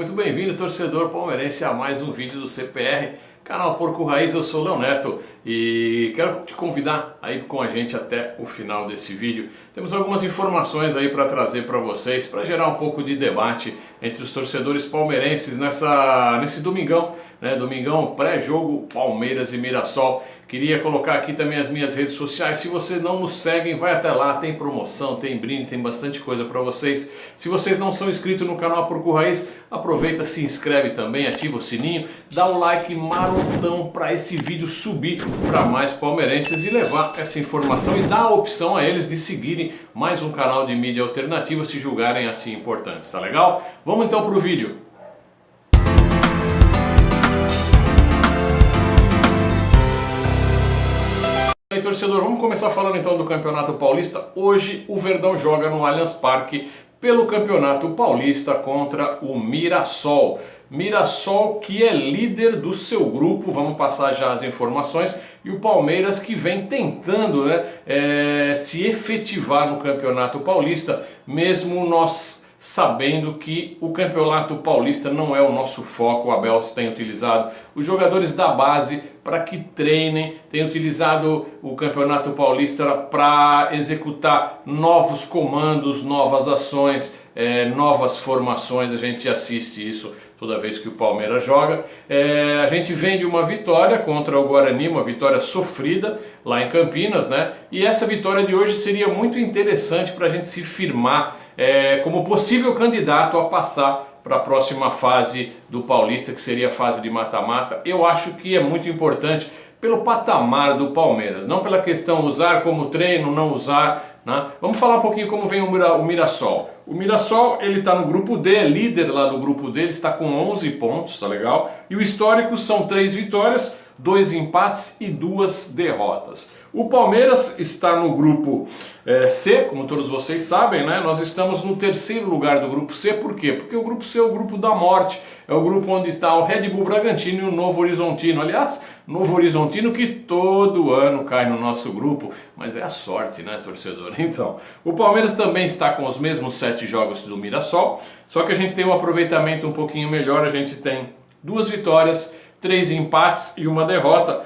muito bem-vindo, torcedor palmeirense, a mais um vídeo do CPR, canal Porco Raiz. Eu sou o Léo Neto e quero te convidar a ir com a gente até o final desse vídeo. Temos algumas informações aí para trazer para vocês, para gerar um pouco de debate entre os torcedores palmeirenses nesse domingão, né? Domingão pré-jogo Palmeiras e Mirassol. Queria colocar aqui também as minhas redes sociais. Se vocês não nos seguem, vai até lá, tem promoção, tem brinde, tem bastante coisa para vocês. Se vocês não são inscritos no canal Porco Raiz, aproveita, se inscreve também, ativa o sininho, dá o like marotão para esse vídeo subir para mais palmeirenses e levar essa informação e dar a opção a eles de seguirem mais um canal de mídia alternativa se julgarem assim importantes, tá legal? Vamos então para o vídeo. E aí, torcedor, vamos começar falando então do Campeonato Paulista. Hoje o Verdão joga no Allianz Parque pelo Campeonato Paulista contra o Mirassol. Mirassol que é líder do seu grupo, vamos passar já as informações, e o Palmeiras que vem tentando, se efetivar no Campeonato Paulista, mesmo nós sabendo que o Campeonato Paulista não é o nosso foco. O Abel tem utilizado os jogadores da base para que treinem, tem utilizado o Campeonato Paulista para executar novos comandos, novas ações, novas formações. A gente assiste isso toda vez que o Palmeiras joga. A gente vem de uma vitória contra o Guarani, uma vitória sofrida lá em Campinas, né? E essa vitória de hoje seria muito interessante para a gente se firmar como possível candidato a passar para a próxima fase do Paulista, que seria a fase de mata-mata. Eu acho que é muito importante pelo patamar do Palmeiras, não pela questão usar como treino, não usar, né? Vamos falar um pouquinho como vem o Mirassol. O Mirassol, ele está no grupo D, é líder lá do grupo D, ele está com 11 pontos, tá legal? E o histórico são 3 vitórias, 2 empates e 2 derrotas. O Palmeiras está no grupo C, como todos vocês sabem, né? Nós estamos no terceiro lugar do grupo C, por quê? Porque o grupo C é o grupo da morte, é o grupo onde está o Red Bull Bragantino e o Novo Horizontino. Aliás, Novo Horizontino que todo ano cai no nosso grupo, mas é a sorte, né, torcedor? Então, o Palmeiras também está com os mesmos 7 jogos do Mirassol, só que a gente tem um aproveitamento um pouquinho melhor, a gente tem 2 vitórias, 3 empates e 1 derrota.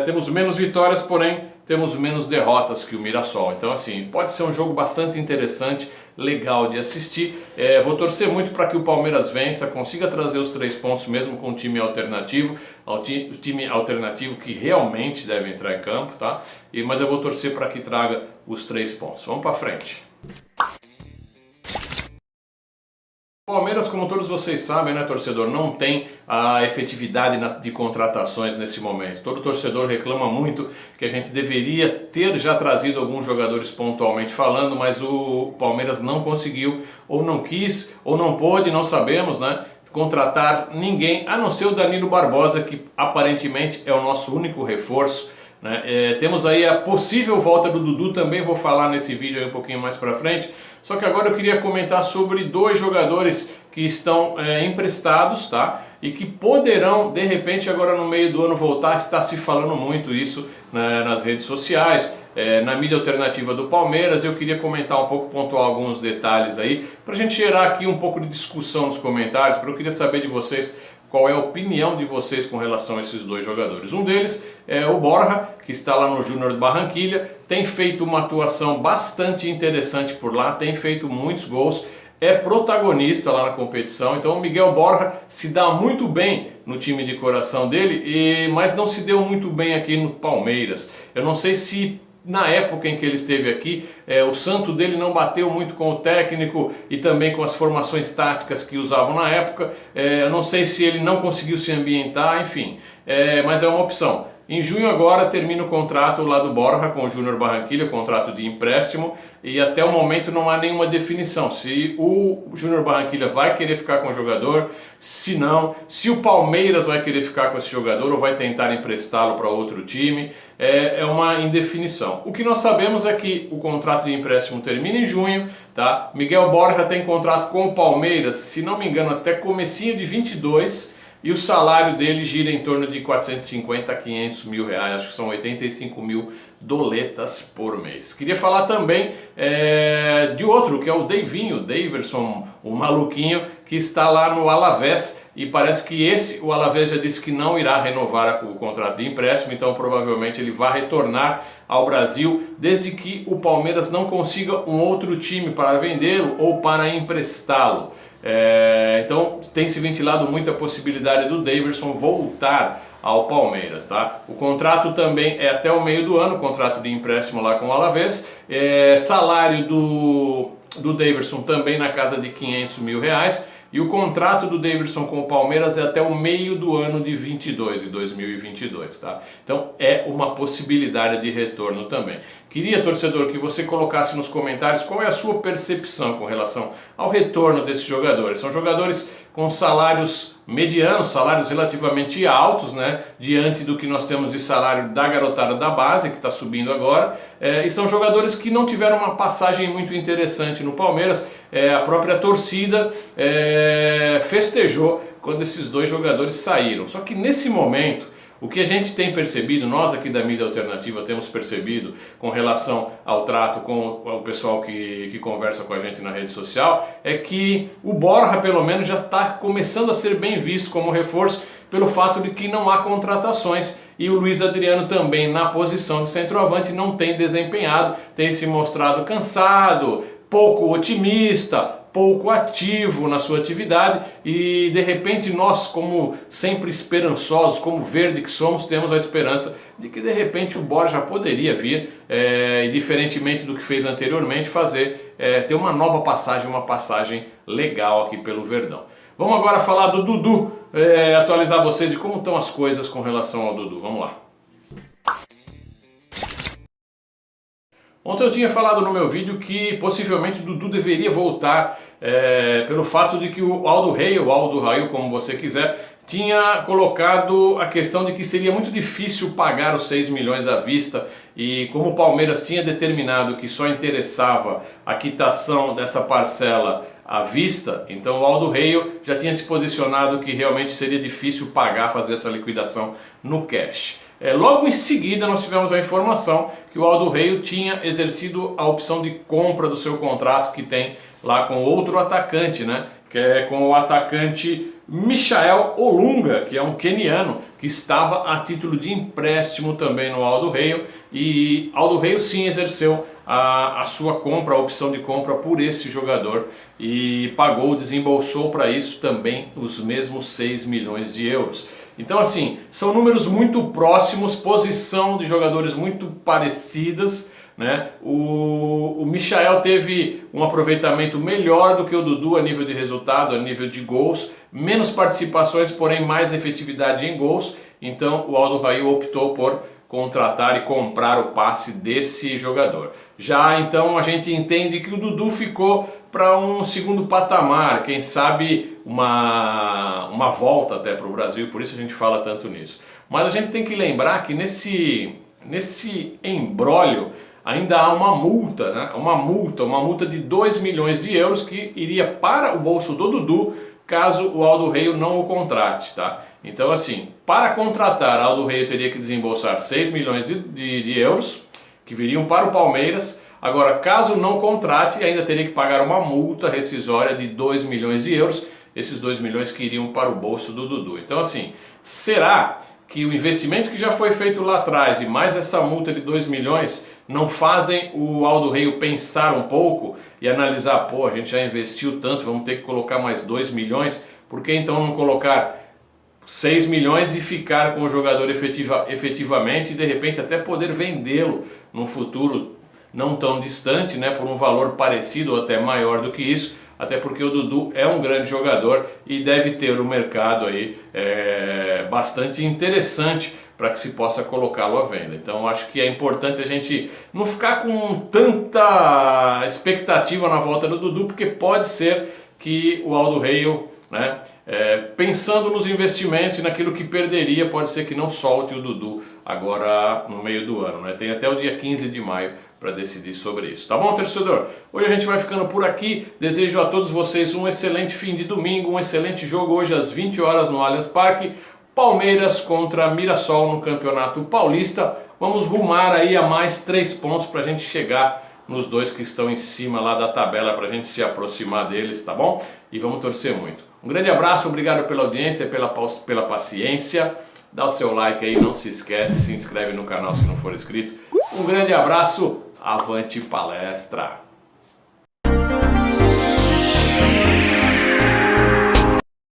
Temos menos vitórias, porém temos menos derrotas que o Mirassol. Então, assim, pode ser um jogo bastante interessante, legal de assistir. Vou torcer muito para que o Palmeiras vença, consiga trazer os 3 pontos mesmo com um time alternativo, o time alternativo que realmente deve entrar em campo, tá? Mas eu vou torcer para que traga os 3 pontos. Vamos para frente. O Palmeiras, como todos vocês sabem, né, torcedor, não tem a efetividade de contratações nesse momento. Todo torcedor reclama muito que a gente deveria ter já trazido alguns jogadores pontualmente falando, mas o Palmeiras não conseguiu, ou não quis, ou não pôde, não sabemos, né, contratar ninguém, a não ser o Danilo Barbosa, que aparentemente é o nosso único reforço, né? Temos aí a possível volta do Dudu, também vou falar nesse vídeo aí um pouquinho mais pra frente. Só que agora eu queria comentar sobre 2 jogadores que estão emprestados, tá? E que poderão, de repente, agora no meio do ano voltar. Está se falando muito isso, né, nas redes sociais, na mídia alternativa do Palmeiras. Eu queria comentar um pouco, pontuar alguns detalhes aí, pra gente gerar aqui um pouco de discussão nos comentários, porque eu queria saber de vocês qual é a opinião de vocês com relação a esses 2 jogadores. Um deles é o Borja, que está lá no Júnior de Barranquilla, tem feito uma atuação bastante interessante por lá, tem feito muitos gols, é protagonista lá na competição. Então o Miguel Borja se dá muito bem no time de coração dele, mas não se deu muito bem aqui no Palmeiras. Eu não sei se na época em que ele esteve aqui, o santo dele não bateu muito com o técnico e também com as formações táticas que usavam na época. Eu não sei se ele não conseguiu se ambientar, enfim, mas é uma opção. Em junho agora termina o contrato lá do Borja com o Júnior Barranquilla, contrato de empréstimo, e até o momento não há nenhuma definição se o Júnior Barranquilla vai querer ficar com o jogador, se não, se o Palmeiras vai querer ficar com esse jogador ou vai tentar emprestá-lo para outro time. É uma indefinição. O que nós sabemos é que o contrato de empréstimo termina em junho, tá? Miguel Borja tem contrato com o Palmeiras, se não me engano, até comecinho de 22. E o salário dele gira em torno de 450 a 500 mil reais, acho que são 85 mil doletas por mês. Queria falar também de outro, que é o Davinho, Daverson, o maluquinho, que está lá no Alavés, e parece que o Alavés já disse que não irá renovar o contrato de empréstimo, então provavelmente ele vai retornar ao Brasil, desde que o Palmeiras não consiga um outro time para vendê-lo ou para emprestá-lo. Então tem se ventilado muito a possibilidade do Daverson voltar ao Palmeiras, tá? O contrato também é até o meio do ano, contrato de empréstimo lá com o Alavés, salário do Daverson também na casa de R$500 mil, e o contrato do Daverson com o Palmeiras é até o meio do ano de 2022, tá? Então é uma possibilidade de retorno também. Queria, torcedor, que você colocasse nos comentários qual é a sua percepção com relação ao retorno desses jogadores. São jogadores com salários medianos, salários relativamente altos, né, diante do que nós temos de salário da garotada da base, que está subindo agora, e são jogadores que não tiveram uma passagem muito interessante no Palmeiras. A própria torcida festejou quando esses dois jogadores saíram. Só que nesse momento, o que a gente tem percebido, nós aqui da mídia alternativa temos percebido com relação ao trato com o pessoal que conversa com a gente na rede social, é que o Borja pelo menos já está começando a ser bem visto como reforço pelo fato de que não há contratações, e o Luiz Adriano também na posição de centroavante não tem desempenhado, tem se mostrado cansado, pouco otimista, pouco ativo na sua atividade, e de repente nós, como sempre esperançosos, como verde que somos, temos a esperança de que de repente o Borja poderia vir, e diferentemente do que fez anteriormente, ter uma nova passagem, uma passagem legal aqui pelo Verdão. Vamos agora falar do Dudu, atualizar vocês de como estão as coisas com relação ao Dudu. Vamos lá. Ontem eu tinha falado no meu vídeo que possivelmente o Dudu deveria voltar pelo fato de que o Aldo Rei, ou Aldo Rail, como você quiser, tinha colocado a questão de que seria muito difícil pagar os 6 milhões à vista, e como o Palmeiras tinha determinado que só interessava a quitação dessa parcela à vista, então o Aldo Rei já tinha se posicionado que realmente seria difícil fazer essa liquidação no cash. Logo em seguida nós tivemos a informação que o Aldo Rei tinha exercido a opção de compra do seu contrato que tem lá com outro atacante, né? Que é com o atacante Michael Olunga, que é um queniano que estava a título de empréstimo também no Aldo Rei, e Aldo Rei sim exerceu a sua compra, a opção de compra por esse jogador, e desembolsou para isso também os mesmos 6 milhões de euros. Então assim, são números muito próximos, posição de jogadores muito parecidas, né? O Michael teve um aproveitamento melhor do que o Dudu a nível de resultado, a nível de gols, menos participações, porém mais efetividade em gols. Então o Aldo Rail optou por contratar e comprar o passe desse jogador. Já então a gente entende que o Dudu ficou para um segundo patamar, quem sabe uma volta até para o Brasil, por isso a gente fala tanto nisso. Mas a gente tem que lembrar que nesse imbróglio ainda há uma multa, né? Uma multa de 2 milhões de euros que iria para o bolso do Dudu caso o Aldo Rei não o contrate, tá? Então assim, para contratar, Aldo Rei teria que desembolsar 6 milhões de euros, que viriam para o Palmeiras. Agora, caso não contrate, ainda teria que pagar uma multa rescisória de 2 milhões de euros, esses 2 milhões que iriam para o bolso do Dudu. Então assim, será que o investimento que já foi feito lá atrás e mais essa multa de 2 milhões não fazem o Aldo Rei pensar um pouco e analisar, pô, a gente já investiu tanto, vamos ter que colocar mais 2 milhões, por que então não colocar 6 milhões e ficar com o jogador efetivamente e de repente até poder vendê-lo num futuro não tão distante, né, por um valor parecido ou até maior do que isso, até porque o Dudu é um grande jogador e deve ter um mercado aí bastante interessante para que se possa colocá-lo à venda. Então acho que é importante a gente não ficar com tanta expectativa na volta do Dudu, porque pode ser que o Aldo Rei, né, pensando nos investimentos e naquilo que perderia, pode ser que não solte o Dudu agora no meio do ano, né? Tem até o dia 15 de maio para decidir sobre isso. Tá bom, torcedor? Hoje a gente vai ficando por aqui. Desejo a todos vocês um excelente fim de domingo, um excelente jogo hoje às 20 horas no Allianz Parque. Palmeiras contra Mirassol no Campeonato Paulista. Vamos rumar aí a mais 3 pontos para a gente chegar nos dois que estão em cima lá da tabela, para a gente se aproximar deles, tá bom? E vamos torcer muito. Um grande abraço, obrigado pela audiência, pela paciência. Dá o seu like aí, não se esquece, se inscreve no canal se não for inscrito. Um grande abraço, avante palestra!